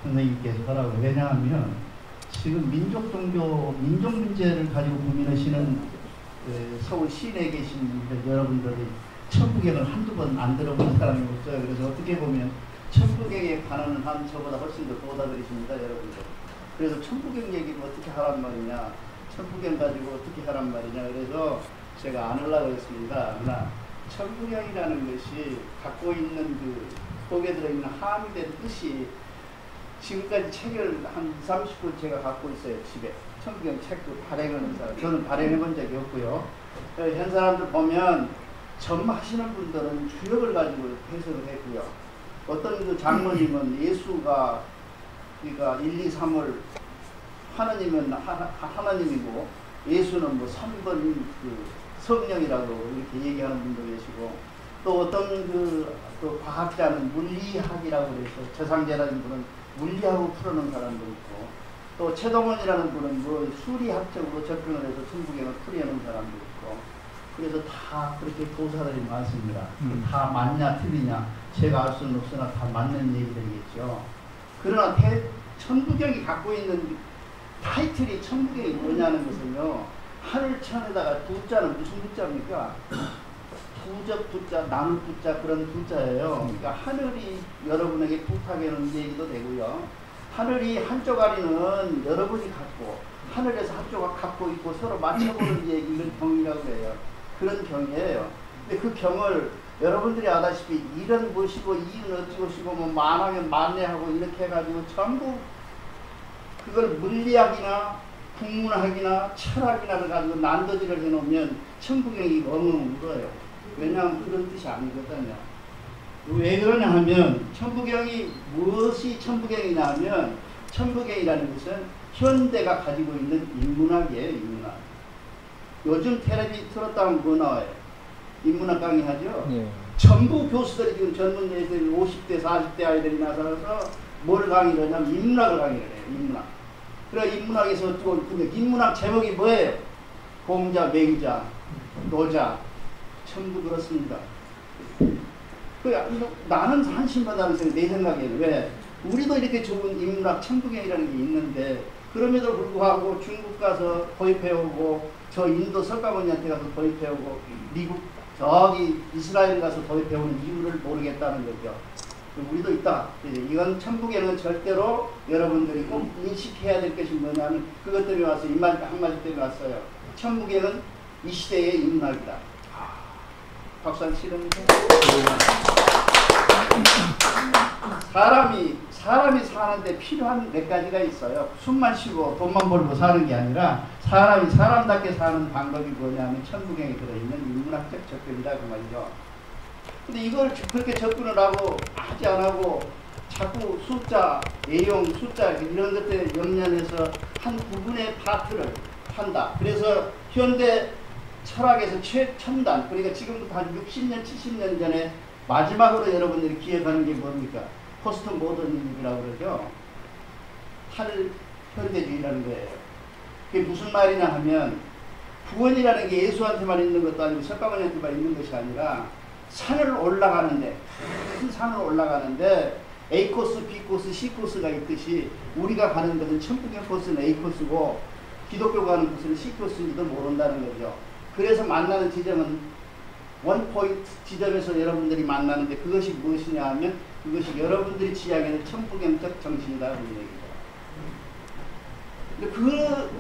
선생님께서 하라고. 왜냐하면 지금 민족 종교, 민족 문제를 가지고 고민하시는 서울 시내에 계신 분들, 여러분들이 천부경을 한두 번 안 들어본 사람이 없어요. 그래서 어떻게 보면 천부경에 관한 한 저보다 훨씬 더 도다들이십니다, 여러분들. 그래서 천부경 얘기를 어떻게 하란 말이냐, 천부경 가지고 어떻게 하란 말이냐, 그래서 제가 안 하려고 했습니다. 그러나 천부경이라는 것이 갖고 있는 그 속에 들어있는 함유된 뜻이 지금까지 책을 한 20, 30권 제가 갖고 있어요, 집에. 천부경 책도 발행하는 사람. 저는 발행해본 적이 없고요. 현 사람들 보면 전하시는 분들은 주역을 가지고 해석을 했고요. 어떤 그 장모님은 예수가 그러니까 1, 2, 3을 하나님은 하나님이고 예수는 뭐 3번 그 성령이라고 이렇게 얘기하는 분도 계시고, 또 어떤 또 과학자는 물리학이라고 그래서 저상재라는 분은 물리학으로 풀어놓은 사람도 있고, 또 최동원이라는 분은 뭐 수리학적으로 접근을 해서 천부경을 풀이하는 사람도 있고, 그래서 다 그렇게 교사들이 많습니다. 다 맞냐 틀리냐 제가 알 수는 없으나 다 맞는 얘기들이겠죠. 그러나 천부경이 갖고 있는 타이틀이 천부경이 뭐냐는 것은요, 하늘천에다가 부자는 무슨 부자입니까? 부적 부자, 나눌 부자, 그런 부자예요. 그러니까 하늘이 여러분에게 부탁하는 얘기도 되고요. 하늘이 한쪽 아리는 여러분이 갖고 하늘에서 한쪽 갖고 있고 서로 맞춰보는 얘기를 경이라고 해요. 그런 경이에요. 근데 그 경을 여러분들이 아다시피 일은 무엇이고 이은 어찌고시고 뭐 만하면 만내하고 이렇게 해가지고 전부 그걸 물리학이나 국문학이나 철학이나를 가지고 난도질을 해놓으면 천부경이 엉엉 울어요. 왜냐하면 그런 뜻이 아니거든요. 왜 그러냐 하면 천부경이 무엇이 천부경이냐 하면 천부경이라는 것은 현대가 가지고 있는 인문학이에요. 인문학. 요즘 텔레비 틀었다면 뭐 나와요? 인문학 강의하죠. 예. 전부 교수들이 지금 젊은 애들 50대 40대 아이들이 나서서 뭘 강의를 하냐면 인문학을 강의를 해요. 인문학. 그래 인문학에서 어쩌고 인문학 제목이 뭐예요? 공자, 맹자, 노자 전부 그렇습니다. 나는 한심하다는 생각, 내 생각에는. 왜? 우리도 이렇게 좋은 인문학 천부경이라는 게 있는데 그럼에도 불구하고 중국 가서 도입해오고 저 인도 석가모니한테 가서 도입해오고 미국 저기 이스라엘 가서 도입해오는 이유를 모르겠다는 거죠. 우리도 있다. 이건 천부경은 절대로 여러분들이 꼭 인식해야 될 것이 뭐냐면 그것 때문에 와서 한마디 때문에 왔어요. 천부경은 이 시대의 인문학이다. 박수 한 치릅니다. 사람이 사는데 필요한 몇 가지가 있어요. 숨만 쉬고 돈만 벌고 사는 게 아니라 사람이 사람답게 사는 방법이 뭐냐면 천부경에 들어있는 인문학적 접근이다 그 말이죠. 근데 이걸 그렇게 접근을 하고 하지 안 하고 자꾸 숫자, 내용, 숫자 이런 것들에 연연해서 한 부분의 파트를 한다. 그래서 현대 철학에서 최첨단, 그러니까 지금부터 한 60년, 70년 전에 마지막으로 여러분들이 기억하는 게 뭡니까? 포스트 모더니즘이라고 그러죠. 탈현대주의라는 거예요. 그게 무슨 말이냐 하면 구원이라는 게 예수한테만 있는 것도 아니고 석가모니한테만 있는 것이 아니라 산을 올라가는데, 큰 산을 올라가는데 A 코스, B 코스, C 코스가 있듯이 우리가 가는 것은 천부경 코스는 A 코스고 기독교 가는 코스는 C 코스인지도 모른다는 거죠. 그래서 만나는 지점은 원포인트 지점에서 여러분들이 만나는데 그것이 무엇이냐 하면 그것이 여러분들이 지향하는 천부경적 정신이다 그런 얘기죠. 근데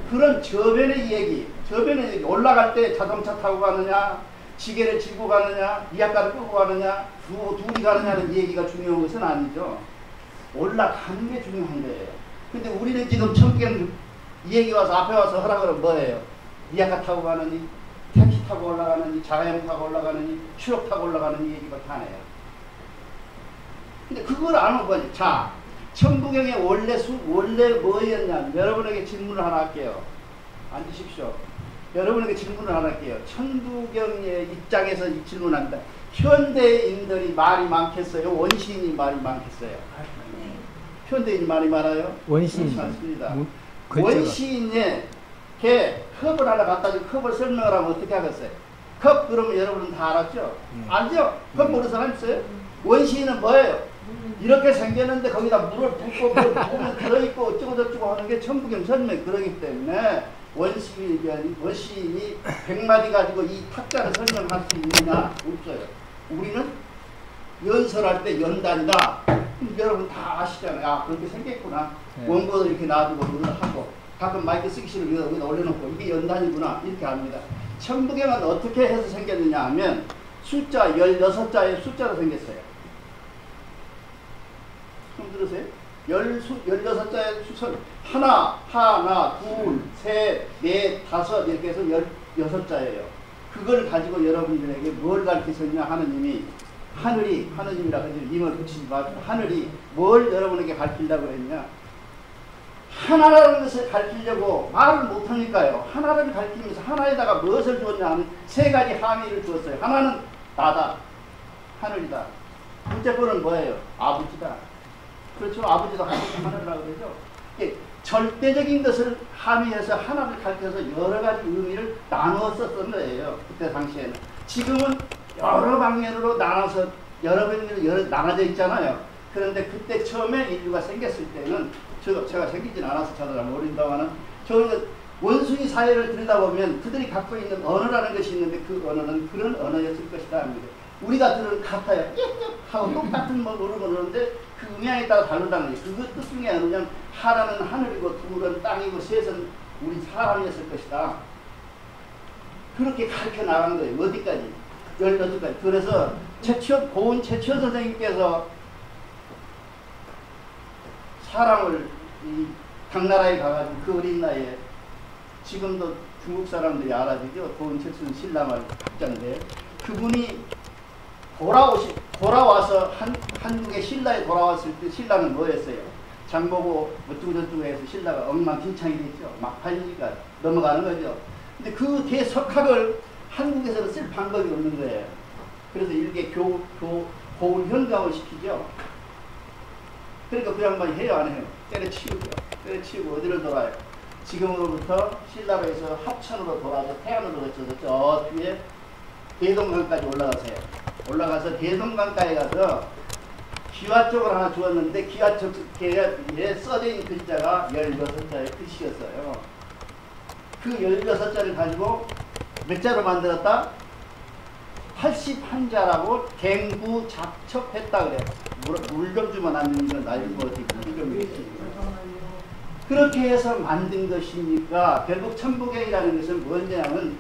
그런 저변의 얘기, 올라갈 때 자동차 타고 가느냐, 지게를 짚고 가느냐, 리아카를 끄고 가느냐, 둘이 가느냐는 얘기가 중요한 것은 아니죠. 올라가는 게 중요한 거예요. 근데 우리는 지금 천부경 이 얘기 와서 앞에 와서 하라고 뭐예요? 리아카 타고 가느니, 택시 타고 올라가느니, 자가용 타고 올라가느니, 추록 타고 올라가느니 얘기밖에 안 해요. 근데 그걸 안 하고 거지. 자, 천부경의 원래 뭐였냐? 여러분에게 질문을 하나 할게요. 앉으십시오. 여러분에게 질문을 하나 할게요. 천부경의 입장에서 이 질문한다. 현대인들이 말이 많겠어요? 원시인이 말이 많겠어요? 현대인이 말이 많아요? 원시인. 많습니다. 원시인의 컵을 하나 갖다 주고 컵을 설명을 하면 어떻게 하겠어요? 컵 그러면 여러분은 다 알았죠? 알죠? 컵 모르는 사람 있어요? 원시인은 뭐예요? 이렇게 생겼는데 거기다 물을 붓고 보면 들어있고 어쩌고저쩌고 하는 게 천부경 설명 그러기 때문에 원시인이 100마디 가지고 이 탁자를 설명할 수 있느냐? 없어요. 우리는 연설할 때 연단이다. 여러분 다 아시잖아요. 아, 그렇게 생겼구나. 네. 원고도 이렇게 놔두고 하고 가끔 마이크 쓰기 싫으면 여기다 올려놓고 이게 연단이구나 이렇게 합니다. 천부경은 어떻게 해서 생겼느냐 하면 숫자 16자의 숫자로 생겼어요. 좀 들으세요? 16자의 숫자 하나, 둘, 셋, 넷, 다섯 이렇게 해서 16자예요. 그걸 가지고 여러분들에게 뭘 가르치셨냐 하느님이 하느님이라고 하죠. 님을 붙이지 마시고 하늘이 뭘 여러분에게 가르치려고 했냐 하나라는 것을 가르치려고 말을 못하니까요. 하나를 가르치면서 하나에다가 무엇을 주었냐 하면 세 가지 함의를 주었어요. 하나는 나다. 하늘이다. 둘째 거는 뭐예요? 아버지다. 그렇죠. 아버지도 하늘이라고 그러죠. 절대적인 것을 함의해서 하나를 가르쳐서 여러 가지 의미를 나누어 썼던 거예요. 그때 당시에는. 지금은 여러 방면으로 나눠서 여러 방면으로 나눠져 있잖아요. 그런데 그때 처음에 인류가 생겼을 때는 제가 생기진 않아서 저도 잘 모른다고는 저는 원숭이 사회를 들여다보면 그들이 갖고 있는 언어라는 것이 있는데 그 언어는 그런 언어였을 것이다 합니다. 우리가 들은 같아요. 하고 똑같은 뭐 그러는데 그 음향에 따라 다르다는 거예요. 그 뜻 중에 하나는 하나는 하늘이고 둘은 땅이고 셋은 우리 사람이었을 것이다. 그렇게 가르쳐 나간 거예요. 어디까지? 16가지. 그래서 고은 최치호 선생님께서 사람을 각 나라에 가가지고 그 어린 나이에 지금도 중국 사람들이 알아주죠. 고은 최치호 신라말 학자인데 그분이 돌아와서 한국의 신라에 돌아왔을 때 신라는 뭐였어요? 장보고 어쩌고저쩌고 해서 신라가 엉망진창이 됐죠. 막 팔리니까 넘어가는 거죠. 근데 그 대석학을 한국에서는 쓸 방법이 없는 거예요. 그래서 일개 고을 현감을 시키죠. 그러니까 그 양반이 해요, 안 해요? 때려치우죠. 때려치우고 어디를 돌아요? 지금으로부터 신라로에서 합천으로 돌아서 태안으로 거쳐서 저 뒤에 대동강까지 올라가세요. 올라가서 대동강가에 가서 기와 쪽을 하나 주었는데 기와 쪽에 써진 글자가 16자의 뜻이었어요. 그 16자를 가지고 몇 자로 만들었다? 81자라고 갱구 작첩했다 그래요. 물 좀 주면 안 되는 건 나이 뭐 어떻게 좀 그렇게 해서 만든 것이니까 결국 천부경이라는 것은 뭐냐면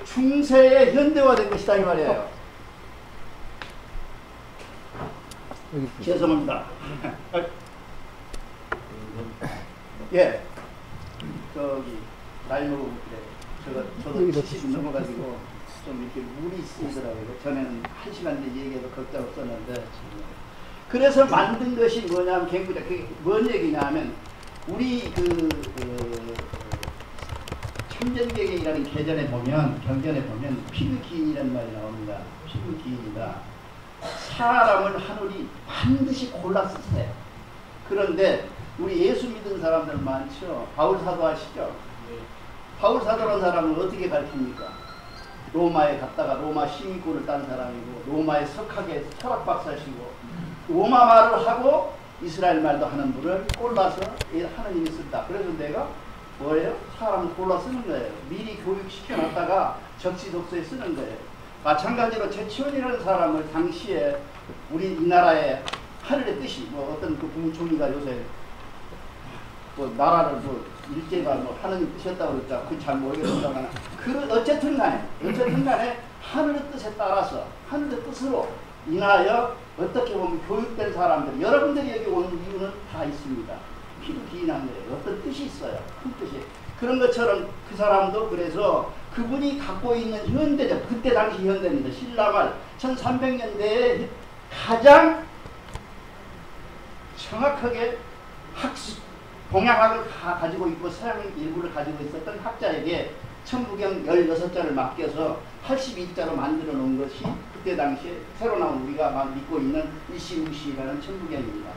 중세에 현대화된 것이다 이 말이에요. 죄송합니다. 예, 저기 나이 먹고 그래. 저도 70 넘어가지고 좀 이렇게 물이 쓰이더라고요. 전에는 1시간 내 얘기해도 걱정 없었는데. 그래서 만든 것이 뭐냐면 갱구자. 그게 뭔 얘기냐면 우리 참전계경이라는 계전에 보면 경전에 보면 피그기인이라는 말이 나옵니다. 피그기인이다. 사람을 하늘이 반드시 골라 쓰세요. 그런데 우리 예수 믿은 사람들 많죠. 바울사도 아시죠? 바울사도라는 사람은 어떻게 가르칩니까? 로마에 갔다가 로마 시민권을 딴 사람이고 로마의 석학의 철학 박사시고 로마 말을 하고 이스라엘 말도 하는 분을 골라서 하느님이 쓴다. 그래서 내가 뭐예요? 사람을 골라 쓰는 거예요. 미리 교육시켜놨다가 적시독서에 쓰는 거예요. 마찬가지로 제치원이라는 사람을 당시에 우리 이 나라의 하늘의 뜻이 뭐 어떤 그 국무총리가 요새 뭐 나라를 뭐 일제가 뭐 하느님 뜻이었다고 그랬죠. 그건 잘 모르겠습니다만 어쨌든 간에 하늘의 뜻에 따라서 하늘의 뜻으로 인하여 어떻게 보면 교육된 사람들 여러분들이 여기 온 이유는 다 있습니다. 피도 기인한 거예요. 어떤 뜻이 있어요. 큰 뜻이. 그런 것처럼 그 사람도 그래서 그분이 갖고 있는 현대적 그때 당시 현대입니다. 신라말 1300년대에 가장 정확하게 동양학을 다 가지고 있고 서양 일부를 가지고 있었던 학자에게 천부경 16자를 맡겨서 82자로 만들어 놓은 것이 그때 당시에 새로 나온 우리가 막 믿고 있는 일시우시라는 천부경입니다.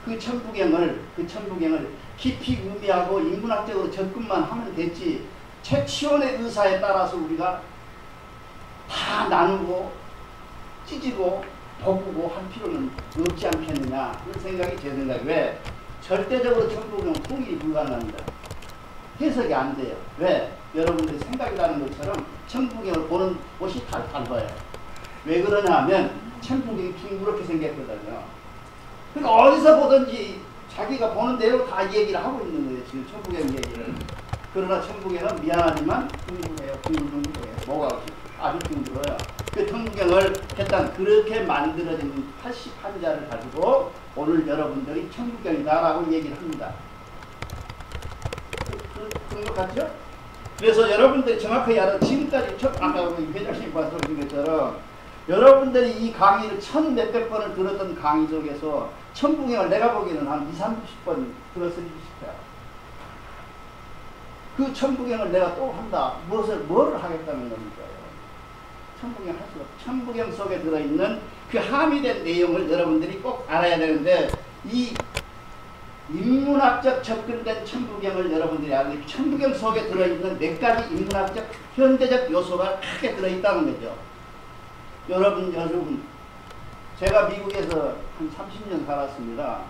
그 천부경을 깊이 의미하고 인문학적으로 접근만 하면 됐지 최치원의 의사에 따라서 우리가 다 나누고 찢고 바꾸고 할 필요는 없지 않겠느냐 그런 생각이 제 생각이 왜? 절대적으로 천부경 통일이 불가능합니다. 해석이 안 돼요. 왜? 여러분들이 생각이라는 것처럼 천부경을 보는 곳이 달라요. 왜 그러냐 하면 천부경이 둥그렇게 생겼거든요. 그러니까 어디서 보든지 자기가 보는 대로 다 얘기를 하고 있는 거예요. 지금 천부경 얘기를. 그러나 천부경은 미안하지만 둥글해요. 둥글둥글해요. 뭐가 아주 둥글어요. 그 천부경을 일단 그렇게 만들어진 81자를 가지고 오늘 여러분들이 천부경이다라고 얘기를 합니다. 그런 것 같죠? 그래서 여러분들이 정확하게 알아 지금까지 아까 우리 회장님 말씀하신 것처럼 여러분들이 이 강의를 천 몇백 번을 들었던 강의 속에서 천부경을 내가 보기에는 한 20-30번 들었으리 싶어요. 그 천부경을 내가 또 한다. 뭐를 하겠다는 겁니까? 천부경 할 수가 없어요. 천부경 속에 들어있는 그 함의된 내용을 여러분들이 꼭 알아야 되는데 이 인문학적 접근된 천부경을 여러분들이 알고 천부경 속에 들어있는 몇 가지 인문학적 현대적 요소가 크게 들어있다는 거죠. 여러분 제가 미국에서 한 30년 살았습니다.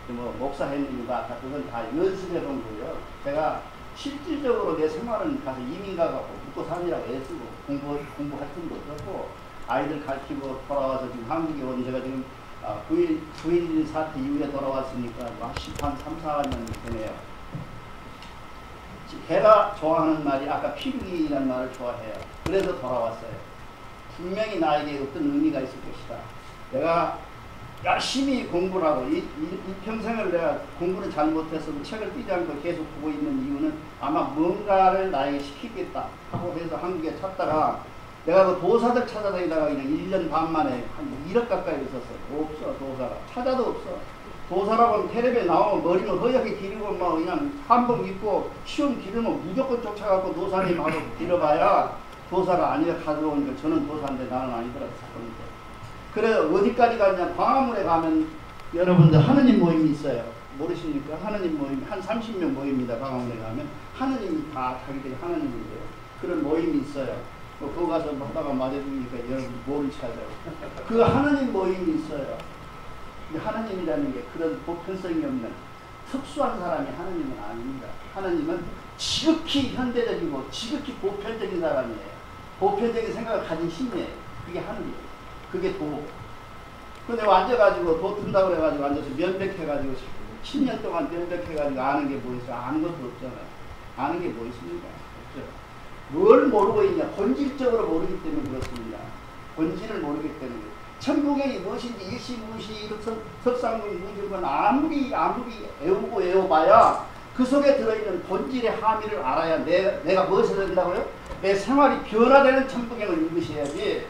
뭐 목사 했는가 그건 다 연습해 본 거예요. 제가 실질적으로 내 생활은 가서 이민 가고 묵고 사느라고 애쓰고 공부할 틈도 없었고 아이들 가르치고 돌아와서 지금 한국에 온 제가 지금 9.11 사태 이후에 돌아왔으니까 한 3-4년 되네요. 제가 좋아하는 말이 아까 필기라는 말을 좋아해요. 그래서 돌아왔어요. 분명히 나에게 어떤 의미가 있을 것이다. 내가 열심히 공부를 하고 이 평생을 내가 공부를 잘못해서 책을 띄지 않고 계속 보고 있는 이유는 아마 뭔가를 나에게 시키겠다 하고 해서 한국에 찾다가 내가 그 도사들 찾아다니다가 그냥 1년 반 만에 한 1억 가까이 있었어요. 없어 도사가. 찾아도 없어. 도사라고 하면 텔레비에 나오면 머리는 허옇게 기르고 막 그냥 한복 입고 시험 기르면 무조건 쫓아가고 도사님하고 기르봐야 도사가 아니라 가져오니까 저는 도사인데 나는 아니더라고. 그래 어디까지 가냐 광화문에 가면 여러분들 하느님 모임이 있어요. 모르십니까? 하느님 모임 한 30명 모입니다. 광화문에 가면 하느님이 다 자기들이 하느님인데요. 그런 모임이 있어요. 그거 가서 먹다가 맞아주니까 여러분 뭘 찾아요. 그 하느님 모임이 있어요. 하느님이라는 게 그런 보편성이 없는 특수한 사람이 하느님은 아닙니다. 하느님은 지극히 현대적이고 지극히 보편적인 사람이에요. 보편적인 생각을 가진 신이에요. 그게 하느님. 그게 도. 근데 앉아가지고 도 튼다고 그래가지고 앉아서 면백해가지고 10년 동안 면백해가지고 아는 게 뭐 있어요? 아는 것도 없잖아요. 아는 게 뭐 있습니까? 없죠. 뭘 모르고 있냐? 본질적으로 모르기 때문에 그렇습니다. 본질을 모르기 때문에. 천부경이 무엇인지 일시무시 석상문 무중건 아무리 애우고 애워봐야 그 속에 들어있는 본질의 함의를 알아야 내가 무엇을 된다고요? 내 생활이 변화되는 천부경을 읽으셔야지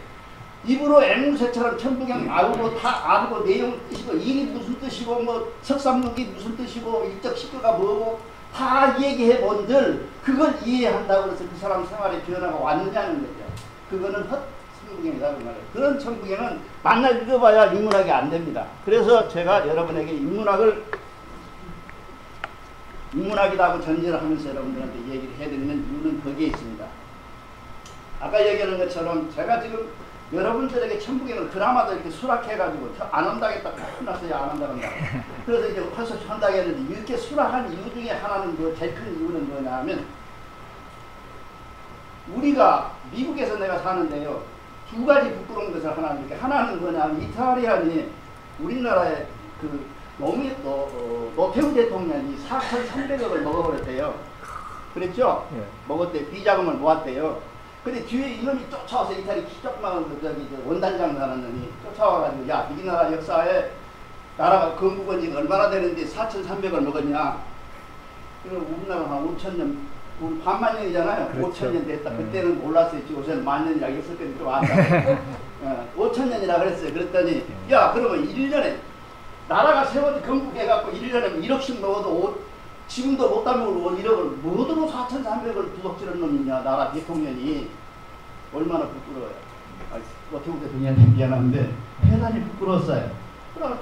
입으로 앵무새처럼 천부경 알고 내용 뜻이고 일이 무슨 뜻이고 뭐 석삼록이 무슨 뜻이고 일적 식구가 뭐고 다 얘기해 본들 그걸 이해한다고 해서 그 사람 생활의 변화가 왔느냐는 거죠. 그거는 헛 천부경이라고 말해요. 그런 천부경은 만날 읽어봐야 인문학이 안 됩니다. 그래서 제가 여러분에게 인문학이라고 전제를 하면서 여러분들한테 얘기를 해드리는 이유는 거기에 있습니다. 아까 얘기하는 것처럼 제가 지금 여러분들에게 천부경을 드라마도 이렇게 수락해가지고 안 한다겠다 끝났어요. 안 한다간다. 그래서 이제 벌써 한다고 했는데 이렇게 수락한 이유 중에 하나는 제일 큰 이유는 뭐냐 하면 우리가 미국에서 내가 사는데요. 두 가지 부끄러운 것을 하나는 이렇게 하나는 뭐냐면 이탈리아니 우리나라의 그 노태우 대통령이 4,300억을 먹어버렸대요. 그랬죠? 예. 먹었대. 비자금을 모았대요. 근데 뒤에 이놈이 쫓아와서 이탈리 키조그마한 원단장 사는 놈이 쫓아와가지고 야 이 나라 역사에 나라가 건국한 지가 얼마나 되는데 4,300을 먹었냐. 그럼 우리나라가 한 5,000년 우리 반만 년이잖아요. 그렇죠. 5,000년 됐다. 그때는 몰랐어요. 지금 요새는 만년이라고 했을 때는 좀 안다. 5,000년이라 그랬어요. 그랬더니 야 그러면 1년에 나라가 세워서 건국해갖고 1년에 1억씩 먹어도 지금도 못다 먹고 1억을 뭐더러 4,300을 부석지른 놈이냐 나라 대통령이. 얼마나 부끄러워요. 노태우 대통령이 미안한데 대단히 부끄러웠어요. 그럼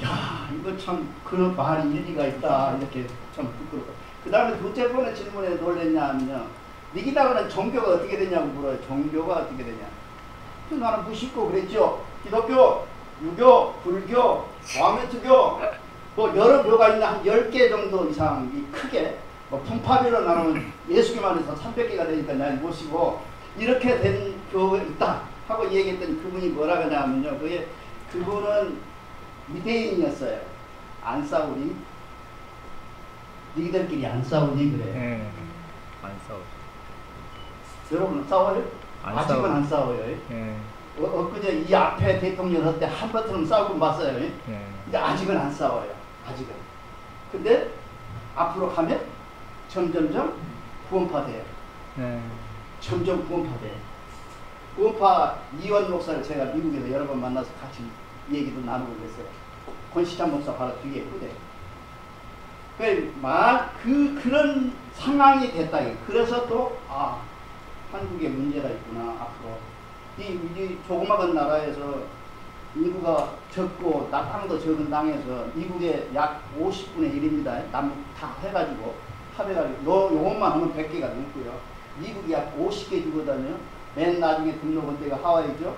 야 이거 참 그런 말이 일리가 있다 이렇게 참 부끄럽고. 그 다음에 둘째 번째 질문에 놀랬냐 하면요. 니기다가는 종교가 어떻게 되냐고 물어요. 종교가 어떻게 되냐. 나는 무식고 그랬죠. 기독교, 유교, 불교, 와메투교 뭐 여러 묘가 있는 한 10개 정도 이상이 크게 뭐 풍파비로 나누면 예수교만 해서 300개가 되니까 날 모시고 이렇게 된 교회가 있다 하고 얘기했더니 그분이 뭐라 그러냐면요. 그분은 유대인이었어요. 안 싸우니? 너희들끼리 안 싸우니? 그래. 안 싸워. 여러분 싸워요? 아직은 안 싸워요. 엊그제 이 앞에 대통령 할 때 한바탕 싸우고 봤어요. 근데 아직은 안 싸워요. 아직은. 근데 앞으로 가면 점점점 구원파 돼요. 점점 구원파 돼요. 구원파 이원 목사를 제가 미국에서 여러 번 만나서 같이 얘기도 나누고 그랬어요. 권시찬 목사 바로 뒤에 있거든. 그런 상황이 됐다. 그래서 또 한국에 문제가 있구나 앞으로. 이 조그마한 나라에서 인구가 적고 땅도 적은 땅에서 미국의 약 50분의 1입니다. 남북 다 해가지고 합해가지고 요것만 하면 100개가 넘고요. 미국이 약 50개 주거든요. 맨 나중에 등록한 데가 하와이죠.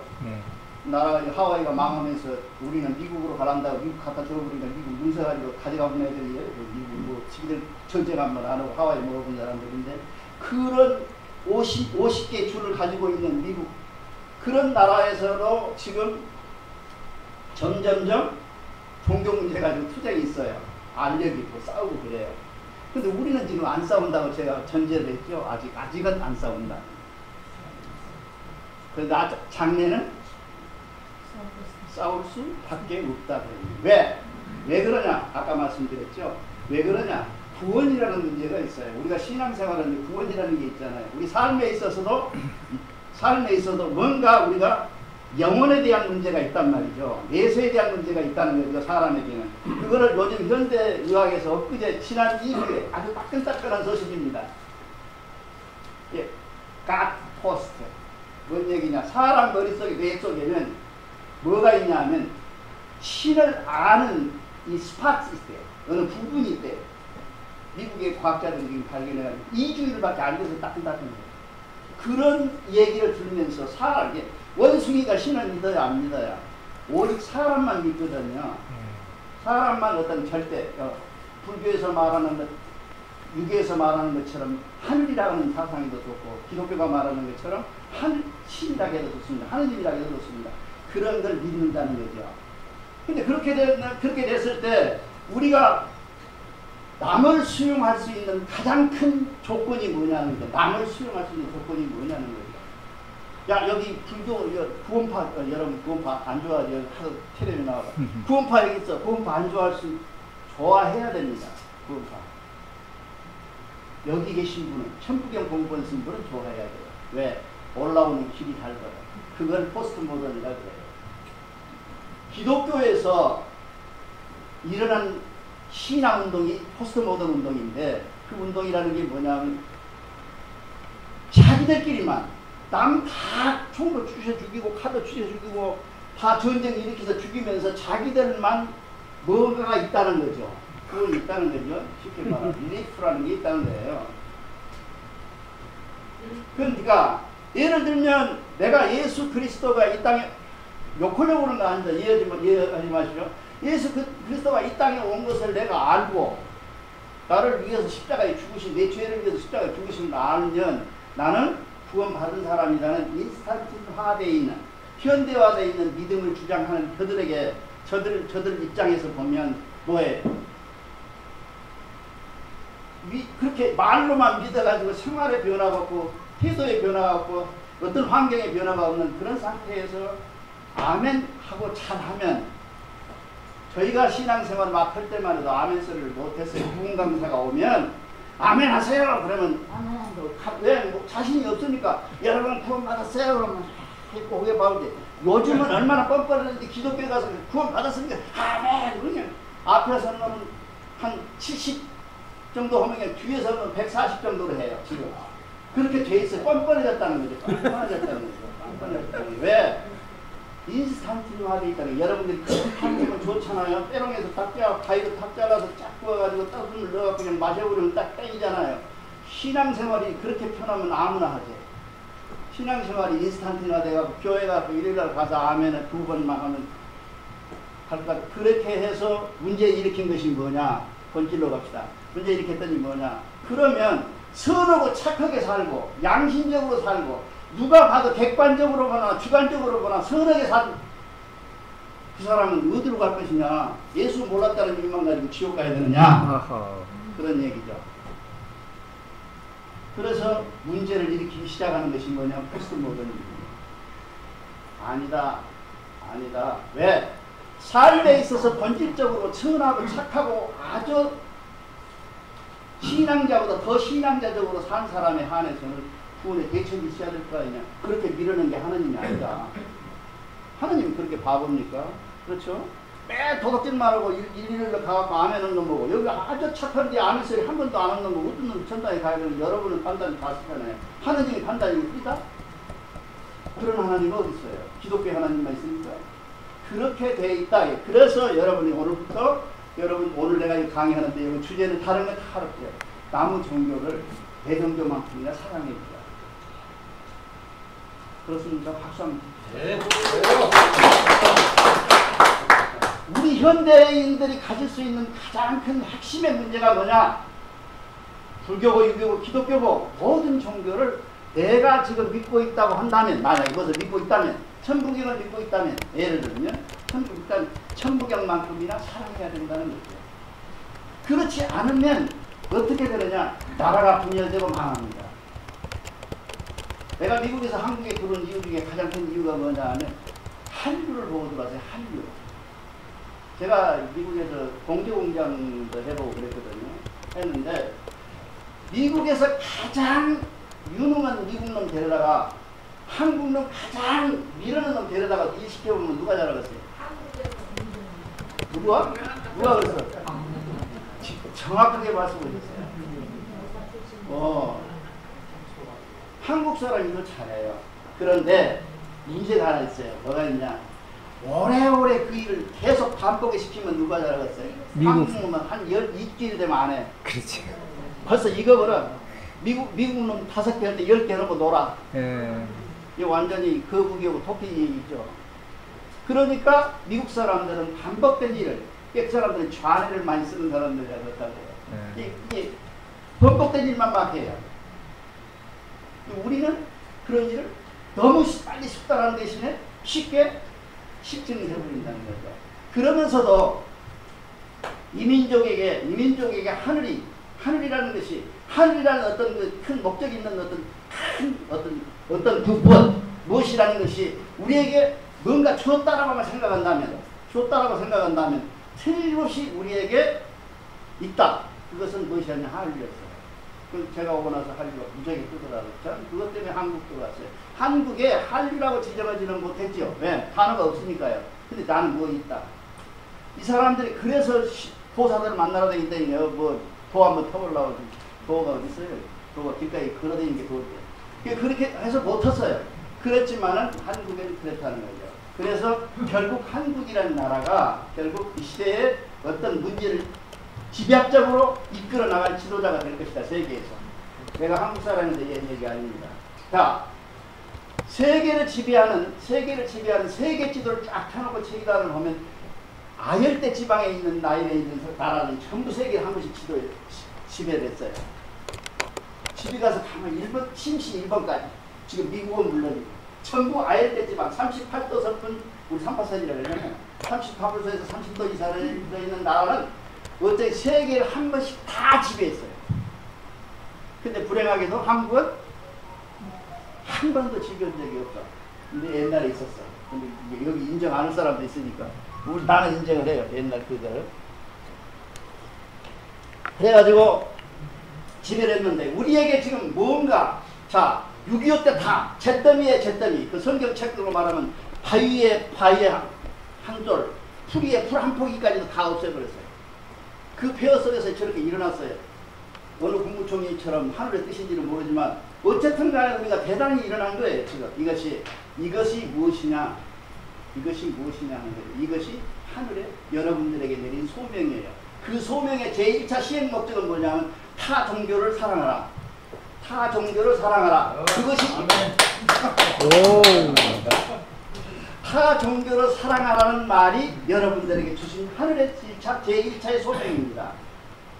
하와이가 망하면서 우리는 미국으로 가란다고 미국 갖다 줘버리니까 미국 문서가지고 가져가본 애들이에요. 미국 뭐 지들 전쟁 한번 안 하고 하와이 먹어본 사람들인데 그런 50개 주를 가지고 있는 미국 그런 나라에서도 지금 점점점 종교 문제 가지고 투쟁이 있어요. 알력이 있고 싸우고 그래요. 근데 우리는 지금 안 싸운다고 제가 전제를 했죠. 아직은 안 싸운다. 그런데 장래는 싸울 수밖에 없다. 왜 그러냐? 아까 말씀드렸죠. 왜 그러냐? 구원이라는 문제가 있어요. 우리가 신앙생활하는데 구원이라는 게 있잖아요. 우리 삶에 있어도 뭔가 우리가 영혼에 대한 문제가 있단 말이죠. 내세에 대한 문제가 있다는 거죠. 사람에게는. 그거를 요즘 현대의학에서 엊그제 지난 2주에 아주 따끈따끈한 소식입니다. 예, God Post. 뭔 얘기냐? 사람 머릿속에 뇌 속에는 뭐가 있냐 하면 신을 아는 이 스팟이 있대요. 어느 부분이 있대요. 미국의 과학자들이 지금 발견해가지고 2주일밖에 안 돼서 따끈따끈해요. 그런 얘기를 들으면서 사람이 원숭이가 신을 믿어야 안 믿어야 오직 사람만 믿거든요. 사람만 어떤 절대 불교에서 말하는 것 유교에서 말하는 것처럼 하늘이라는 사상에도 좋고 기독교가 말하는 것처럼 신이라고 해도 좋습니다. 하느님이라고 해도 좋습니다. 그런 걸 믿는다는 거죠. 근데 그렇게 됐을 때 우리가 남을 수용할 수 있는 가장 큰 조건이 뭐냐는 거죠. 남을 수용할 수 있는 조건이 뭐냐는 거죠. 야 여기 불교 구원파 여러분 구원파 안 좋아하죠. 하도 텔레비 나와서 구원파 여기 있어. 구원파 안 좋아해야 됩니다. 구원파 여기 계신 분은 천부경 공부하신 분은 좋아해야 돼요. 왜? 올라오는 길이 달라요. 그걸 포스트 모던이라 그래요. 기독교에서 일어난 신앙 운동이 포스트 모던 운동인데 그 운동이라는 게 뭐냐면 자기들끼리만 남 다 총으로 주셔 죽이고 칼로 주셔 죽이고 다 전쟁 일으켜서 죽이면서 자기들만 뭐가 있다는 거죠. 그건 있다는 거죠. 쉽게 말하면 릴리프라는 게 있다는 거예요. 그러니까 예를 들면 내가 예수 그리스도가 이 땅에 욕하려고 그런 거 아닙니다. 이해하지 마시죠. 예수 그리스도가 이 땅에 온 것을 내가 알고 나를 위해서 십자가에 죽으신 내 죄를 위해서 십자가에 죽으신 걸 알면 나는 구원받은 사람이라는 인스탄트화되어 있는 현대화되어 있는 믿음을 주장하는 그들에게 저들 입장에서 보면 뭐예요? 그렇게 말로만 믿어가지고 생활의 변화가 없고 태도의 변화가 없고 어떤 환경의 변화가 없는 그런 상태에서 아멘 하고 잘하면 저희가 신앙생활 막 할 때만 해도 아멘 소리를 못했어요. 부흥 강사가 오면 아멘 하세요. 그러면 아멘. 왜? 뭐 자신이 없으니까 여러분 구원 받았어요. 그러면 했고 그게 바로 요즘은 얼마나 뻔뻔한데 기독교에 가서 구원 받았으니까 아멘. 그러냐. 앞에서는 한 70 정도 하면 뒤에서는 140 정도로 해요. 지금. 그렇게 돼 있어요. 뻔뻔해졌다는 거죠. 뻔뻔해졌다는 거죠. 왜? 인스탄트화되어 있다는 거예요. 여러분들이 한국은 좋잖아요. 때롱에서 가위로 탁 잘라서 쫙 구워가지고 따뜻을 넣어갖고 그냥 마셔버리면 딱 땡이잖아요. 신앙생활이 그렇게 편하면 아무나 하지. 신앙생활이 인스턴트나 돼가지고 교회 가서 일요일날 가서 아멘을 2번만 하면 할까? 그렇게 해서 문제 일으킨 것이 뭐냐? 본질로 갑시다. 문제 일으켰더니 뭐냐? 그러면 선하고 착하게 살고 양심적으로 살고 누가 봐도 객관적으로 보나 주관적으로 보나 선하게 살 그 사람은 어디로 갈 것이냐? 예수 몰랐다는 이유만 가지고 지옥 가야 되느냐? 그런 얘기죠. 그래서 문제를 일으키기 시작하는 것이 뭐냐? 포스트 모더니즘입니다. 아니다. 아니다. 왜? 삶에 있어서 본질적으로 선하고 착하고 아주 신앙자보다 더 신앙자적으로 산 사람에 한해서는 구원의 대책이 있어야 될 거 아니냐. 그렇게 미루는 게 하느님이 아니다. 하느님이 그렇게 바보입니까? 그렇죠? 매 도덕질만 하고 일일로 가갖고 아멘 없는 거고 여기 아주 착한데 아멘 소리 한 번도 안 없는 거고 어떤 놈 천당에 가야 되는 여러분은 판단이 다 쓰잖아요. 하느님이 판단이 있다? 그런 하나님은 어디 있어요? 기독교 하나님만 있습니까? 그렇게 돼 있다. 그래서 여러분이 오늘부터 여러분 오늘 내가 이 강의하는데 여기 주제는 다른 거 다 할게요. 남의 종교를 내 종교만큼이나 사랑해주자. 그렇습니까? 박수 한번 주세요. 네. 우리 현대인들이 가질 수 있는 가장 큰 핵심의 문제가 뭐냐? 불교고 유교고 기독교고 모든 종교를 내가 지금 믿고 있다고 한다면, 만약 이것을 믿고 있다면, 천부경을 믿고 있다면, 예를 들면 천부경만큼이나 사랑해야 된다는 거죠. 그렇지 않으면 어떻게 되느냐? 나라가 분열되고 망합니다. 내가 미국에서 한국에 들어온 이유 중에 가장 큰 이유가 뭐냐 하면 한류를 보고 들어왔어요. 한류. 제가 미국에서 공제공장도 해보고 그랬거든요. 했는데 미국에서 가장 유능한 미국 놈 데려다가 한국 놈 가장 미련한 놈 데려다가 일 시켜보면 누가 잘하겠어요? 누가? 누가 그랬어요? 정확하게 말씀해주세요. 한국 사람이 이거 잘해요. 그런데 문제가 하나 있어요. 뭐가 있냐? 오래오래 그 일을 계속 반복에 시키면 누가 잘하겠어요? 한국 놈은 한 일주일 되면 안 해. 그렇지. 벌써 이거보다 미국 놈 5개 하는데 10개 놓고 놀아. 이 완전히 거북이하고 토끼이죠. 그러니까 미국 사람들은 반복된 일을, 백 사람들은 좌뇌를 많이 쓰는 사람들이라 그렇다고 해요. 이게 반복된 일만 막 해요. 우리는 그런 일을 너무 빨리 숙달하는 대신에 쉽게 실증을 해버린다는 거죠. 그러면서도 이민족에게 하늘이라는 것이, 하늘이라는 어떤 그 큰 목적이 있는 어떤 그 무엇이라는 것이 우리에게 뭔가 주었다라고 생각한다면 틀림없이 우리에게 있다. 그것은 무엇이었냐? 한류였어요. 제가 오고 나서 한류가 무지하게 뜨더라고요. 저는 그것 때문에 한국 들어왔어요. 한국에 한류라고 지정하지는 못했죠. 왜? 단어가 없으니까요. 근데 나는 뭐 있다. 이 사람들이 그래서 도사들을 만나러 다니더니 도 한번 타보려고. 도가 어디 있어요? 도가 길가에 걸어다니는 게 도인데. 그렇게 해서 못 탔어요. 그랬지만은 한국에는 그랬다는 거죠. 그래서 결국 한국이라는 나라가 결국 이 시대에 어떤 문제를 집약적으로 이끌어 나갈 지도자가 될 것이다. 세계에서. 내가 한국 사람인데 이런 얘기 아닙니다. 자, 세계를 지배하는 세계 지도를 쫙 펴놓고 체계단을 보면 아열대 지방에 있는 나라에 있는 나라는 전부 세계를 한 번씩 지배를 했어요. 집에 가서 가면 일본, 심시 일본까지. 지금 미국은 물론이고. 전부 아열대 지방 38도 서픈 우리 38선이라고 그러잖아요. 38도에서 30도 이상에 있는 나라는 어째 세계를 한 번씩 다 지배했어요. 근데 불행하게도 한국은 한 번도 지배한 적이 없어. 근데 옛날에 있었어. 근데 여기 인정 안 할 사람도 있으니까. 나는 인정을 해요. 옛날 그거를. 그래가지고 지배를 했는데 우리에게 지금 뭔가, 자, 6.25 때 다 잿더미에 잿더미, 그 성경책으로 말하면 바위에 한 돌, 풀이에 풀 한 포기까지도 다 없애버렸어요. 그 폐허 속에서 저렇게 일어났어요. 어느 국무총리처럼 하늘의 뜻인지는 모르지만 어쨌든 간에 우리가 대단히 일어난 거예요. 지금 이것이 무엇이냐 하는 거예요. 이것이 하늘에 여러분들에게 내린 소명이에요. 그 소명의 제1차 시행 목적은 뭐냐면 타 종교를 사랑하라. 타 종교를 사랑하라. 그것이 타 종교를 사랑하라는 말이 여러분들에게 주신 하늘의 제1차의 소명입니다.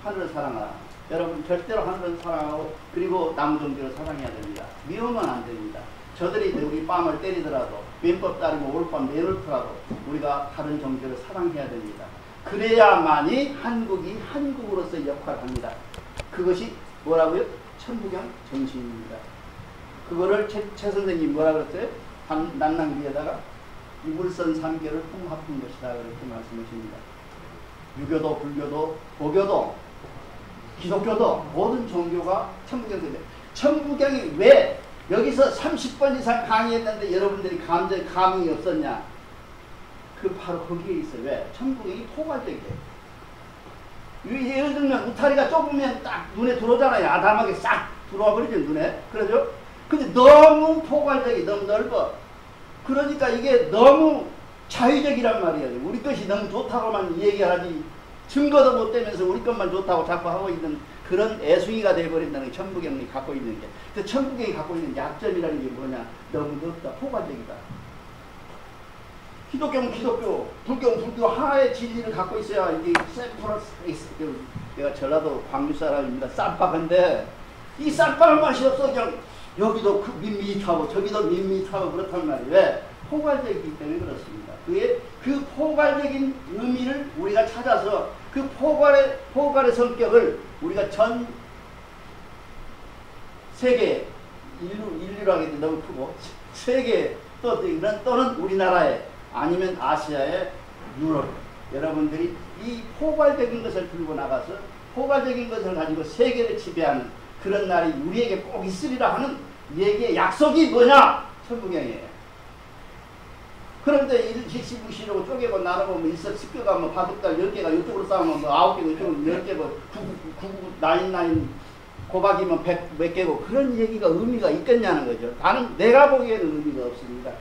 하늘을 사랑하라. 여러분 절대로 하늘을 사랑하고 그리고 남 종교를 사랑해야 됩니다. 미우면 안 됩니다. 저들이 우리 뺨을 때리더라도 왼법 따르고 오른밤 내놓더라도 우리가 다른 종교를 사랑해야 됩니다. 그래야만이 한국이 한국으로서의 역할을 합니다. 그것이 뭐라고요? 천부경 정신입니다. 그거를 최 선생님 뭐라 그랬어요? 난낭비에다가 유불선 삼계를 통합한 것이다 그렇게 말씀하십니다. 유교도 불교도 보교도 기독교도 모든 종교가 천부경인데 천부경이 왜 여기서 30번 이상 강의했는데 여러분들이 감흥이 없었냐? 그 바로 거기에 있어요. 왜? 천부경이 포괄적이에요. 예를 들면 울타리가 좁으면 딱 눈에 들어오잖아요. 아담하게 싹 들어와 버리죠 눈에. 그러죠? 근데 너무 포괄적이 너무 넓어. 그러니까 이게 너무 자유적이란 말이에요. 우리 것이 너무 좋다고만 얘기하지 증거도 못 대면서 우리 것만 좋다고 자꾸 하고 있는 그런 애숭이가 돼버린다는 게 천부경이 갖고 있는 게. 그 천부경이 갖고 있는 약점이라는 게 뭐냐? 너무 넓다. 포괄적이다. 기독교는 기독교, 불교는 불교 하나의 진리를 갖고 있어야 이게 세프러스 내가 전라도 광주 사람입니다. 쌈박인데 이 쌈박할 맛이 없어. 그냥 여기도 밋밋하고 저기도 밋밋하고 그렇단 말이에요. 왜? 포괄적이기 때문에 그렇습니다. 그 포괄적인 의미를 우리가 찾아서 그 포괄의 성격을 우리가 전 세계 인류로 하게 되면 너무 크고 세계 또는 우리나라에 아니면 아시아의 유럽 여러분들이 이 포괄적인 것을 들고 나가서 포괄적인 것을 가지고 세계를 지배하는 그런 날이 우리에게 꼭 있으리라 하는 얘기의 약속이 뭐냐? 천부경이에요. 그런데 일시부시로 쪼개고 나눠보면 일석 10개가 바둑달 10개가 이쪽으로 싸우면 9개고 이쪽으로 10개고 99 곱하기면 100 몇 개고 그런 얘기가 의미가 있겠냐는 거죠. 내가 보기에는 의미가 없습니다.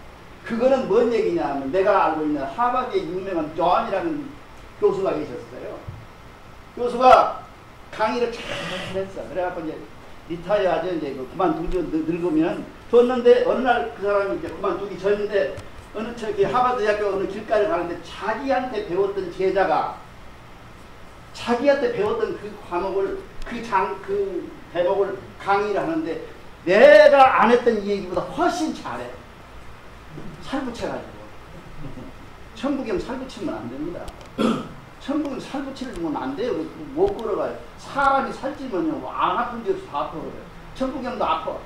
그거는 뭔 얘기냐 하면 내가 알고 있는 하버드의 유명한 존이라는 교수가 계셨어요. 교수가 강의를 잘 했어. 그래갖고 이제 리타이어 하죠. 이제 그만두죠. 늙으면 뒀는데 어느 날 그 사람이 이제 그만두기 전인데 어느 저기 하버드 대학교 어느 길가를 가는데 자기한테 배웠던 제자가 자기한테 배웠던 그 과목을 그 대목을 강의를 하는데 내가 안 했던 이 얘기보다 훨씬 잘해. 살붙여가지고 천부경 살붙이면 안 됩니다. 천부경 살붙이면 안 돼요. 못 걸어가요. 사람이 살찌면요 안 아픈 데 없어 다 아파 그래요. 천부경도 아파.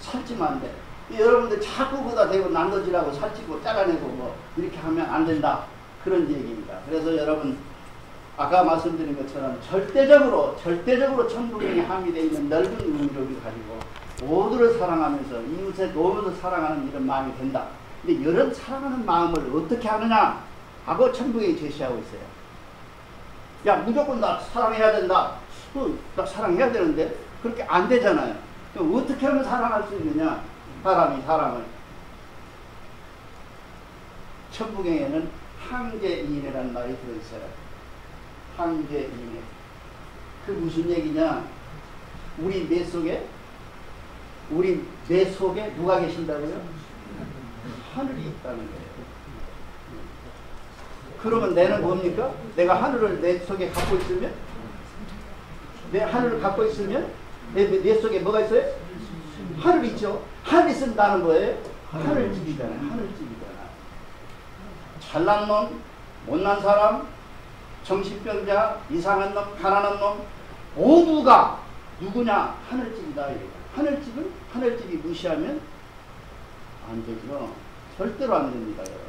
살찌면 안 돼. 여러분들 자꾸 거기다 대고 난도질하고 살찌고 잘라내고 뭐 이렇게 하면 안 된다. 그런 얘기입니다. 그래서 여러분 아까 말씀드린 것처럼 절대적으로 천부경에 함유되어 있는 넓은 의미를 가지고 모두를 사랑하면서 이웃의 모두를 사랑하는 이런 마음이 된다. 근데 이런 사랑하는 마음을 어떻게 하느냐 하고 천부경이 제시하고 있어요. 야 무조건 나 사랑해야 된다. 나 사랑해야 되는데 그렇게 안 되잖아요. 그럼 어떻게 하면 사랑할 수 있느냐? 사람을 천부경에는 항제이인이라는 말이 들어있어요. 항제이인. 그 무슨 얘기냐? 우리 뇌 속에 누가 계신다고요? 하늘이 있다는 거예요. 그러면 내는 뭡니까? 내가 하늘을 내 속에 갖고 있으면 내 하늘을 갖고 있으면 내 속에 뭐가 있어요? 하늘 있죠. 하늘 있으면 나는 뭐예요? 하늘집이잖아요. 하늘집이잖아. 잘난 놈, 못난 사람, 정신병자, 이상한 놈, 가난한 놈 모두가 누구냐? 하늘집이다. 하늘집이 무시하면 안 되죠. 절대로 안 됩니다. 여러분.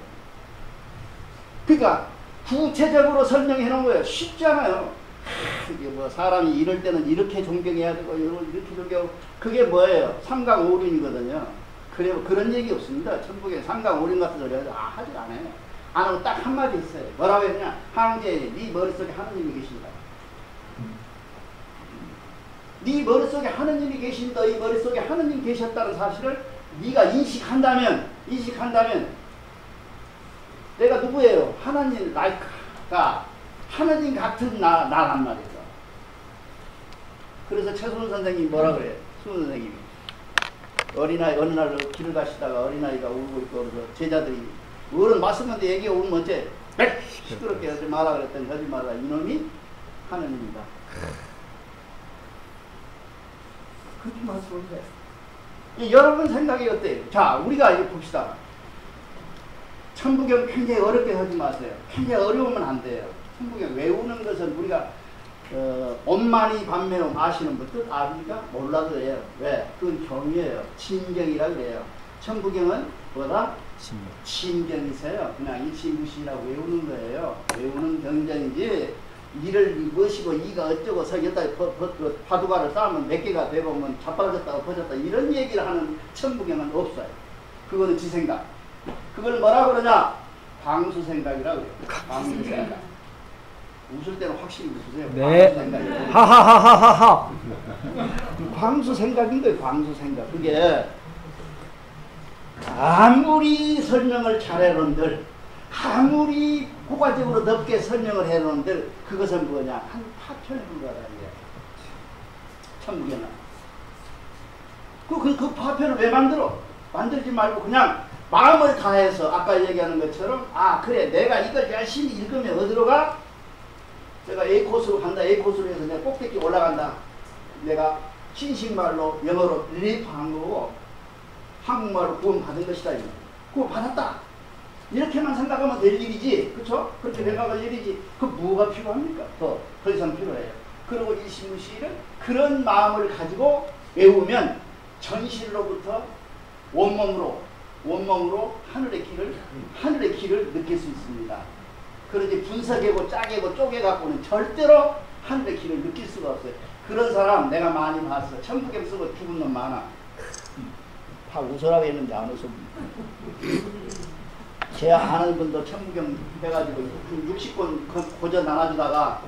그러니까 구체적으로 설명해 놓은 거예요. 쉽지 않아요. 그게 뭐 사람이 이럴 때는 이렇게 존경해야 되고 이렇게 존경하고 그게 뭐예요? 삼강오륜이거든요. 그래 그런 얘기 없습니다. 천부경에 삼강오륜 같은 소리 하지 않아요. 안 하고 딱 한마디 있어요. 뭐라고 했냐? 항제 네 머릿속에 하느님이 계신다. 네 머릿속에 하느님이 계신다. 이 머릿속에 하느님 계셨다는 사실을 네가 인식한다면 내가 누구예요? 하나님 라이크가 하나님 같은 나란 말이죠. 그래서 최순 선생님이 뭐라 그래요? 수은 선생님이 어린아이 어느 날 길을 가시다가 어린아이가 울고 있고 그래서 제자들이 어른 말씀한테 얘기가 울면 어째 시끄럽게 하지 마라 그랬더니 하지 마라 이놈이 하느님이다. 그렇게 말씀하세요. 여러분 생각이 어때요? 자, 우리가 이제 봅시다. 천부경 굉장히 어렵게 하지 마세요. 굉장히 어려우면 안 돼요. 천부경 외우는 것은 우리가 엄만이 반매음 아시는 분 뜻 아십니까? 몰라도 돼요. 왜? 그건 경이에요. 진경이라고 그래요. 천부경은 뭐다? 진경이세요. 그냥 일치무시라고 외우는 거예요. 외우는 경전이지 이를 무엇이고 이가 어쩌고 서기다 파두가를 쌓으면 몇 개가 되고 뭐 자빠졌다 엎어졌다 이런 얘기를 하는 천부경은 없어요. 그거는 지 생각. 그걸 뭐라 그러냐? 광수생각이라고 그래요. 광수생각. 웃을 때는 확실히 웃으세요. 네. 광수생각. 하하하하하하. 광수생각인 거예요. 광수생각. 그게 아무리 설명을 잘해놓은들 아무리 고가적으로 넓게 설명을 해놓은들 그것은 뭐냐? 한 파편에 불과하다는 거예요. 천부경은. 그 파편을 왜 만들어? 만들지 말고 그냥 마음을 다해서 아까 얘기하는 것처럼 아 그래 내가 이걸 열심히 읽으면 어디로 가? 내가 A 코스로 간다. A 코스로 해서 내가 꼭대기 올라간다. 내가 신식말로 영어로 리프한 거고 한국말로 구원 받은 것이다. 구원 받았다. 이렇게만 생각하면 될 일이지. 그렇죠? 그렇게 생각할 일이지. 그 뭐가 필요합니까? 더 이상 필요해요. 그리고 일시무시를 그런 마음을 가지고 외우면 전실로부터 원몸으로 하늘의 길을 느낄 수 있습니다. 그러지 분석하고 짜개고 쪼개갖고는 절대로 하늘의 길을 느낄 수가 없어요. 그런 사람 내가 많이 봤어. 천부경 쓰고 죽은 놈 많아. 다 웃으라고 했는데 안 웃어. 제 아는 분도 천부경 해가지고 60권 고저 나눠주다가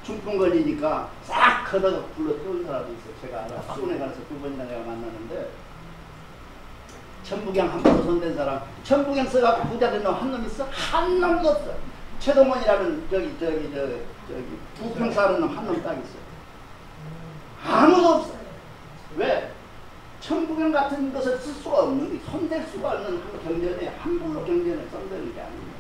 중풍 걸리니까 싹 걷어가 불러 태운 사람도 있어요. 제가 알아. 수원에 가서 2번이나 내가 만나는데 천부경 한 번도 손댄 사람, 천부경 써갖고 부자 된 놈 한 놈 있어? 한 놈도 없어. 최동원이라는 저기 부평 사는 놈 한 놈 딱 있어. 아무도 없어. 왜? 천부경 같은 것을 쓸 수가 없는, 손댈 수가 없는 경전에 함부로 경전을 손대는 게 아닙니다.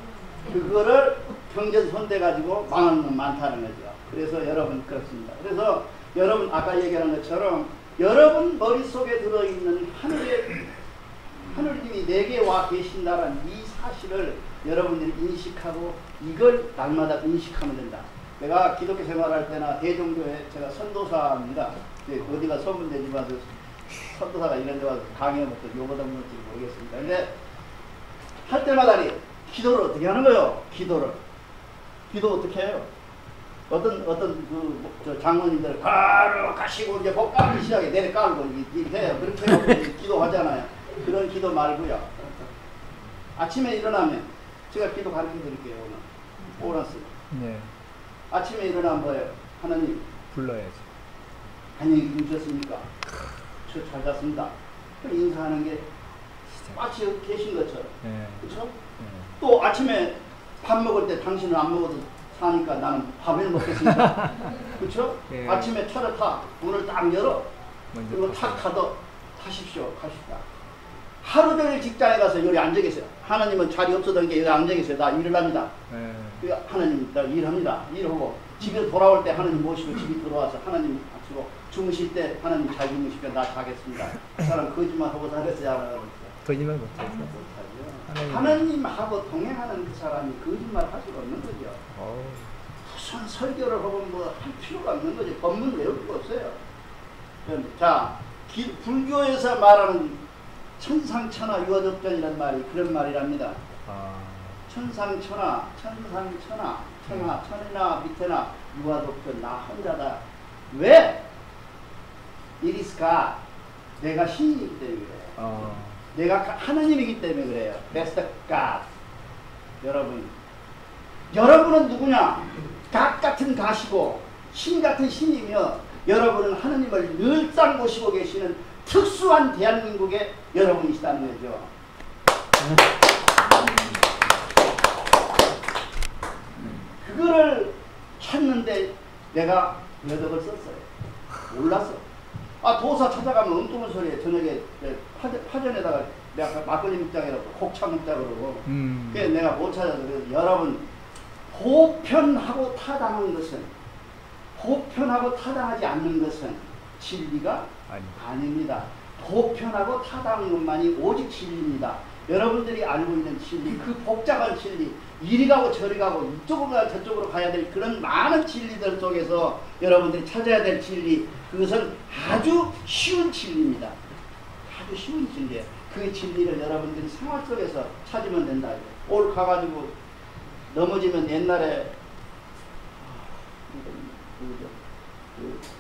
그거를 경전 손대가지고 망하는 건 많다는 거죠. 그래서 여러분 그렇습니다. 그래서 여러분 아까 얘기한 것처럼 여러분 머릿속에 들어있는 하늘님이 내게 와 계신다는 이 사실을 여러분들이 인식하고 이걸 날마다 인식하면 된다. 내가 기독교 생활할 때나 대종교회 제가 선도사입니다. 어디가 소문내지 마도 선도사가 이런 데 와서 강의해부터 요거다 뭔지 모르겠습니다. 근데 할 때마다 기도를 어떻게 하는 거예요? 기도 어떻게 해요? 어떤 장로님들 가시고 이제 복 깔기 시작해 내려 깔고 이렇게 해요. 그렇게 하고 기도하잖아요. 그런 기도 말고요. 아침에 일어나면 제가 기도 가르쳐 드릴게요. 오늘 보너스. 네. 아침에 일어나면 뭐예요? 하나님 불러야지. 안녕히 주무셨습니까? 저 잘 잤습니다. 인사하는 게 마치 여기 계신 것처럼. 네. 그렇죠? 네. 또 아침에 밥 먹을 때 당신은 안 먹어도 사니까 나는 밥을 먹겠습니다. 그렇죠? 네. 아침에 차를 타. 문을 딱 열어. 그리고 탁 타십시오. 가십시다. 하루 종일 직장에 가서 여기 앉아 계세요. 하나님은 자리 없었던 게 여기 앉아 계세요. 나 일을 합니다. 네. 하나님 나 일합니다. 일하고 집에 돌아올 때 하나님 모시고 집에 들어와서 하나님 박수고 주무실 때 하나님 잘 주무시면 나 자겠습니다. 그 사람 거짓말하고 살았어요. 거짓말 못하죠. 하나님하고 동행하는 그 사람이 거짓말 할 수가 없는 거죠. 무슨 설교를 하고 뭐 할 필요가 없는 거죠. 법문 외울 필요 없어요. 자, 불교에서 말하는 천상천하 유아접전이라는 말이 그런 말이랍니다. 천상천하, 천이나 밑에나 유아접전 나 혼자다. 왜? It is God. 내가 신이기 때문에 그래요. 내가 하나님이기 때문에 그래요. That's the God. 여러분은 누구냐? 각 같은 가시고 신 같은 신이며 여러분은 하나님을 늘상 모시고 계시는 특수한 대한민국의 여러분이시다는 거죠. 그거를 찾는데 내가 몇 억을 썼어요. 몰랐어. 도사 찾아가면 엉뚱한 소리에 저녁에 파전에다가 내가 막걸리 먹자고 곡차 먹자고. 그래서 내가 못 찾아서 그래서 여러분 보편하고 타당한 것은 보편하고 타당하지 않는 것은 진리가 아닙니다. 보편하고 타당한 것만이 오직 진리입니다. 여러분들이 알고 있는 진리, 그 복잡한 진리, 이리 가고 저리 가고 이쪽으로 가 저쪽으로 가야 될 그런 많은 진리들 속에서 여러분들이 찾아야 될 진리, 그것은 아주 쉬운 진리입니다. 아주 쉬운 진리예요. 그 진리를 여러분들이 생활 속에서 찾으면 된다. 오늘 가가지고 넘어지면 옛날에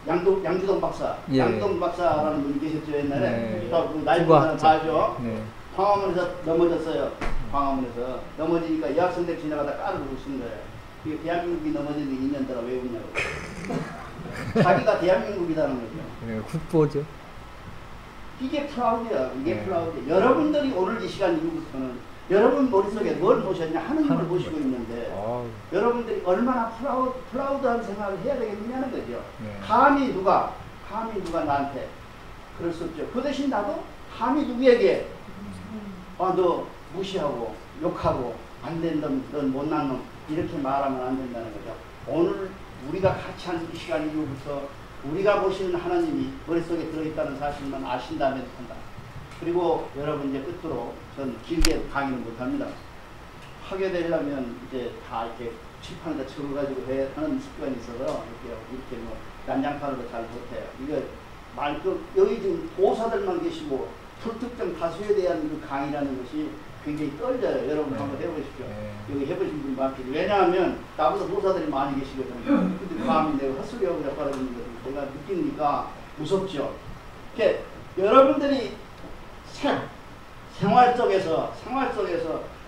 양주동 박사, 예. 양동 박사라는 분이 계셨죠 옛날에. 네. 그 나이 분은 봐죠. 네. 광화문에서 넘어졌어요. 광화문에서 넘어지니까 여학생들 지나가다 까르르 웃은 거예요. 이게 대한민국이 넘어지는 게 있는데라 왜 웃냐고. 자기가 대한민국이라는 거죠. 네, 국보죠. 이게 프라우드야. 이게 네. 프라우드. 여러분들이 오늘 이 시간 이후부터는 여러분 머릿속에 뭘 모셨냐? 하느님을 모시고 있는데 여러분들이 얼마나 프라우드한 생각을 해야 되겠느냐는 거죠. 네. 감히 누가 나한테 그럴 수 없죠. 그 대신 나도 감히 누구에게 너 무시하고 욕하고 안 된 놈, 넌 못난 놈 이렇게 말하면 안 된다는 거죠. 오늘 우리가 같이 한 이 시간 이후부터 우리가 모시는 하나님이 머릿속에 들어있다는 사실만 아신 다음에 한다. 그리고 여러분 이제 끝으로 전 길게 강의는 못합니다. 하게 되려면 이제 다 이렇게 칠판에다 적어가지고 하는 습관이 있어서 이렇게 뭐 난장판으로 잘 못해요. 이거 여기 지금 도사들만 계시고 불특정 다수에 대한 그 강의라는 것이 굉장히 떨려요. 여러분 한번 해보십시오. 여기 해보신 분 많겠죠. 왜냐하면 나보다 도사들이 많이 계시거든요. 근데 감히 내가 헛소리하고 약발하는 것을 내가 느끼니까 무섭죠. 이렇게 여러분들이 생활 속에서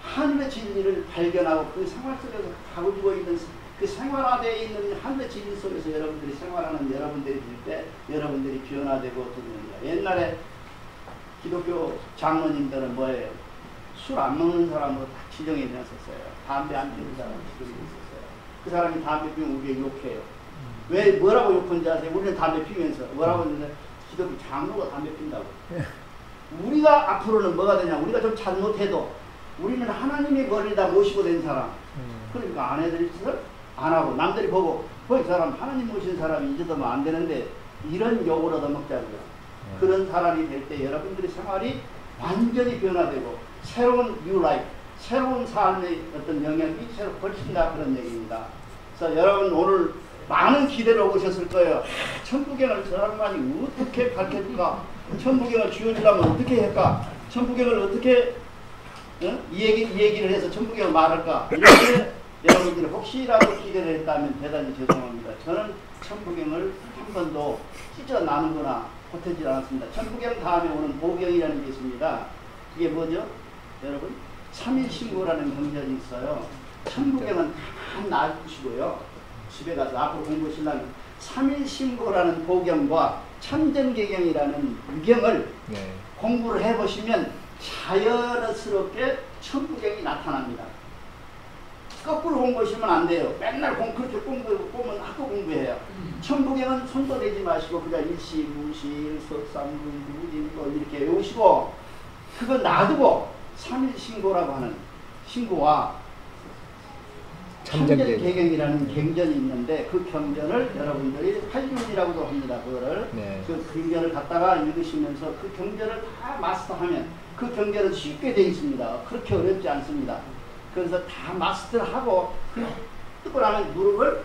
하늘의 진리를 발견하고 그 생활 속에서 가지고 있는 그 생활화되어 있는 하늘의 진리 속에서 여러분들이 생활하는 여러분들이 될 때 여러분들이 변화되고 어떻게 됩니다. 옛날에 기독교 장로님들은 뭐예요? 술 안 먹는 사람으로 딱 지정이 되었었어요. 담배 안 피우는 사람으로 지정이 됐었어요. 그 사람이 담배 피우면 우리에게 욕해요. 왜 뭐라고 욕한지 아세요? 우리는 담배 피우면서 뭐라고 했는데 기독교 장로가 담배 핀다고. 우리가 앞으로는 뭐가 되냐? 우리가 좀 잘못해도 우리는 하나님의 머리에다 모시고 된 사람. 그러니까 안 해야 될 짓을 안 하고 남들이 보고 이 사람 하나님 모신 사람이 잊어두면 안 되는데 이런 욕을 얻어먹자고요. 그런 사람이 될 때 여러분들의 생활이 완전히 변화되고 새로운 뉴 라이프, 새로운 삶의 어떤 영역이 새로 벌친다 그런 얘기입니다. 그래서 여러분 오늘 많은 기대로 오셨을 거예요. 천부경을 저 양반이 어떻게 가르쳐줄까? 천부경을 쥐어주려면 어떻게 할까? 천부경을 어떻게 이 얘기를 해서 천부경을 말할까? 이렇게 여러분들이 혹시라도 기대를 했다면 대단히 죄송합니다. 저는 천부경을 한 번도 찢어나누거나 보태지 않았습니다. 천부경 다음에 오는 보경이라는 게 있습니다. 이게 뭐죠? 여러분 3일신고라는 경전이 있어요. 천부경은 다 놔두시고요. 집에 가서 앞으로 공부하시려면 3일신고라는 보경과 참전개경이라는 유경을 공부를 해보시면 자연스럽게 천부경이 나타납니다. 거꾸로 공부하시면 안 돼요. 맨날 그렇게 공부하면 학교 공부해요. 천부경은 손도 대지 마시고 그냥 일시, 무시, 일석삼분, 무진 이렇게 외우시고 그거 놔두고 3일신고라고 하는 신고와 참전개경이라는 경전이 있는데 그 경전을 여러분들이 활륜이라고도 합니다. 그거를 그 경전을 갖다가 읽으시면서 그 경전을 다 마스터하면 그 경전은 쉽게 되어 있습니다. 그렇게 어렵지 않습니다. 그래서 다 마스터를 하고 뜨고 나면 무릎을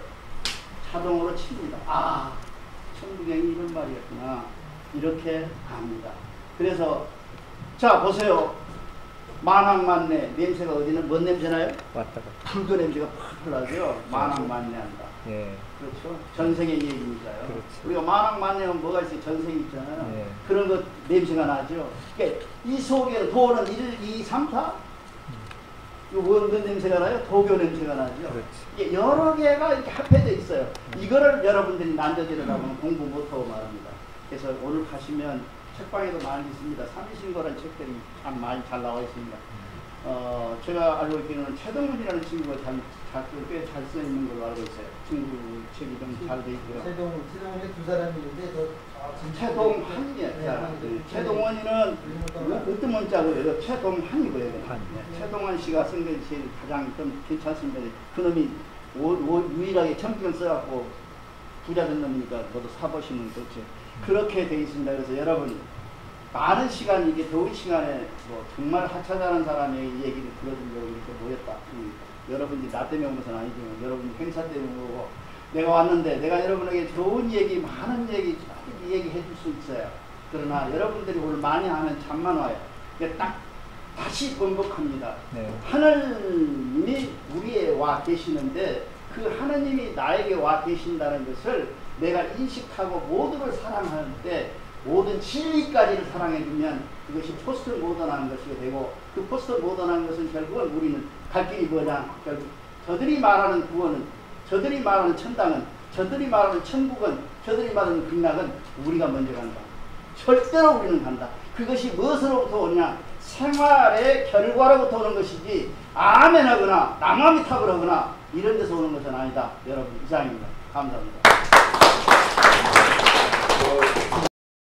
자동으로 칩니다. 아, 천부경이 이런 말이었구나. 이렇게 압니다. 그래서 자 보세요. 만왕만내 냄새가 어디는 뭔 냄새나요? 왔다가 불교 냄새가 펄펄 나죠. 만왕만내한다. 그렇죠. 전생의 얘기니까요. 그렇죠. 우리가 만왕만내하면 뭐가 있어요? 전생이 있잖아요. 그런 것 냄새가 나죠. 그러니까 이 속에 도는 1, 2, 3, 4 이거 뭔 냄새가 나요? 도교 냄새가 나죠. 이게 여러 개가 이렇게 합해져 있어요. 이거를 여러분들이 난저지르라고는 공부 못하고 말합니다. 그래서 오늘 가시면 책방에도 많이 있습니다. 삼일신고라는 책들이 참 많이 잘 나와 있습니다. 제가 알고 있기로는 최동문이라는 친구가 잘 꽤잘 써 있는 걸로 알고 있어요. 친구 책이 좀 잘 돼 있고요. 최동원에 두 사람이 있는데 최동한이요. 최동원이는 어떤 문자고요? 최동한이고요. 최동한 씨가 쓴 것이 가장 좀 괜찮습니다. 그놈이 유일하게 청평 써갖고 부자 된 놈이니까 모두 사보시면 좋죠. 그렇게 돼 있습니다. 그래서 여러분 많은 시간, 이게 더운 시간에 뭐 정말 하찮은 사람의 얘기를 들어주려고 이렇게 모였다. 여러분들이 나 때문에 온 것은 아니지만 여러분 행사 때문에 오고, 내가 왔는데 내가 여러분에게 좋은 얘기, 많은 얘기 얘기해 줄 수 있어요. 그러나 여러분들이 오늘 많이 하면 잠만 와요. 딱 다시 번복합니다. 네. 하느님이 우리에 와 계시는데 그 하느님이 나에게 와 계신다는 것을 내가 인식하고 모두를 사랑할 때 모든 진리까지를 사랑해주면 그것이 포스트 모던한 것이 되고, 그 포스트 모던한 것은 결국은 우리는 갈 길이 뭐냐, 결국 저들이 말하는 구원은, 저들이 말하는 천당은, 저들이 말하는 천국은, 저들이 말하는 극락은 우리가 먼저 간다. 절대로 우리는 간다. 그것이 무엇으로부터 오냐, 생활의 결과로부터 오는 것이지 아멘하거나 남아미탑을 하거나 이런 데서 오는 것은 아니다. 여러분, 이상입니다. 감사합니다.